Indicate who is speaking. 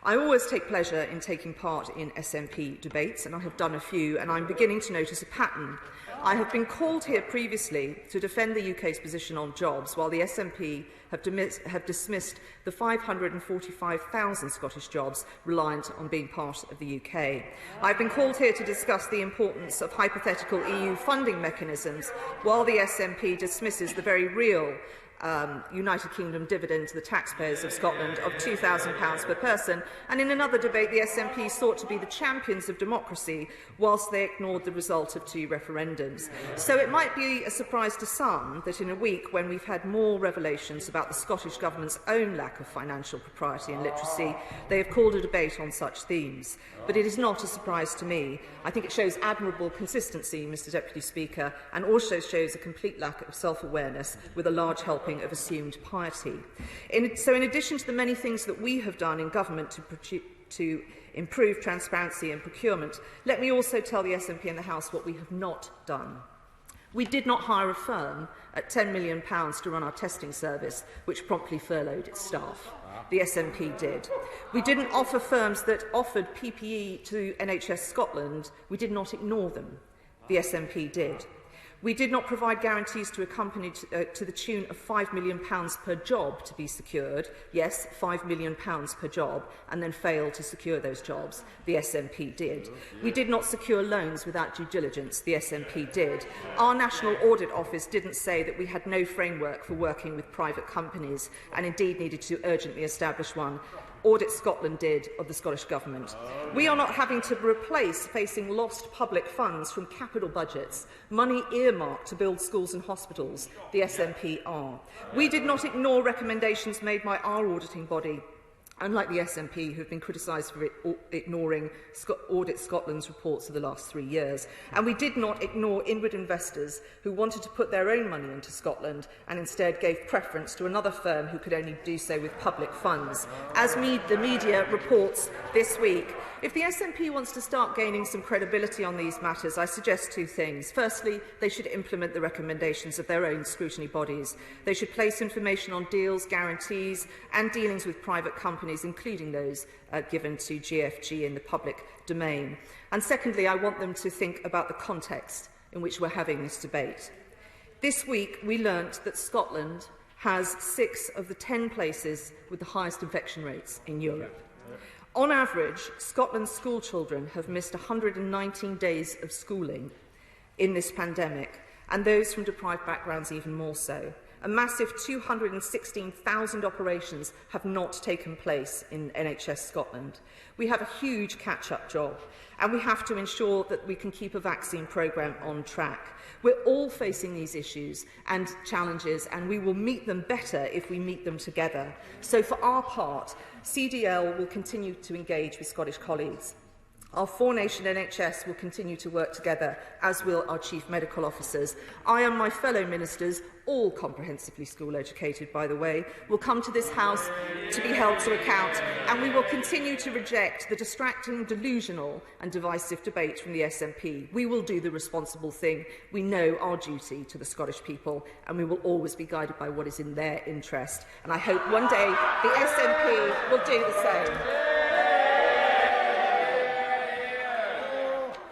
Speaker 1: I always take pleasure in taking part in SNP debates, and I have done a few, and I'm beginning to notice a pattern. I have been called here previously to defend the UK's position on jobs, while the SNP have dismissed the 545,000 Scottish jobs reliant on being part of the UK. I've been called here to discuss the importance of hypothetical EU funding mechanisms, while the SNP dismisses the very real United Kingdom dividend to the taxpayers of Scotland of £2,000 per person, and in another debate the SNP sought to be the champions of democracy whilst they ignored the result of 2 referendums. So it might be a surprise to some that in a week when we've had more revelations about the Scottish Government's own lack of financial propriety and literacy, they have called a debate on such themes. But it is not a surprise to me. I think it shows admirable consistency, Mr Deputy Speaker, and also shows a complete lack of self-awareness with a large helping of assumed piety. So in addition to the many things that we have done in government to improve transparency and procurement, let me also tell the SNP in the House what we have not done. We did not hire a firm at £10 million to run our testing service, which promptly furloughed its staff. The SNP did. We didn't offer firms that offered PPE to NHS Scotland. We did not ignore them. The SNP did. We did not provide guarantees to a company to the tune of £5 million per job to be secured. Yes, £5 million per job, and then failed to secure those jobs. The SNP did. We did not secure loans without due diligence. The SNP did. Our National Audit Office didn't say that we had no framework for working with private companies, and indeed needed to urgently establish one. Audit Scotland did of the Scottish Government. We are not having to replace facing lost public funds from capital budgets, money earmarked to build schools and hospitals. The SNP are. We did not ignore recommendations made by our auditing body, unlike the SNP, who have been criticised for ignoring Audit Scotland's reports of the last 3 years. And we did not ignore inward investors who wanted to put their own money into Scotland and instead gave preference to another firm who could only do so with public funds. As the media reports this week, if the SNP wants to start gaining some credibility on these matters, I suggest 2 things. Firstly, they should implement the recommendations of their own scrutiny bodies. They should place information on deals, guarantees and dealings with private companies, including those given to GFG in the public domain. And secondly, I want them to think about the context in which we're having this debate. This week, we learnt that Scotland has 6 of the 10 places with the highest infection rates in Europe. On average, Scotland's school children have missed 119 days of schooling in this pandemic, and those from deprived backgrounds even more so. A massive 216,000 operations have not taken place in NHS Scotland. We have a huge catch-up job, and we have to ensure that we can keep a vaccine programme on track. We're all facing these issues and challenges, and we will meet them better if we meet them together. So for our part, CDL will continue to engage with Scottish colleagues. Our 4-nation NHS will continue to work together, as will our chief medical officers. I and my fellow ministers, all comprehensively school educated, by the way, will come to this House to be held to account, and we will continue to reject the distracting, delusional and divisive debate from the SNP. We will do the responsible thing. We know our duty to the Scottish people, and we will always be guided by what is in their interest. And I hope one day the SNP will do the same.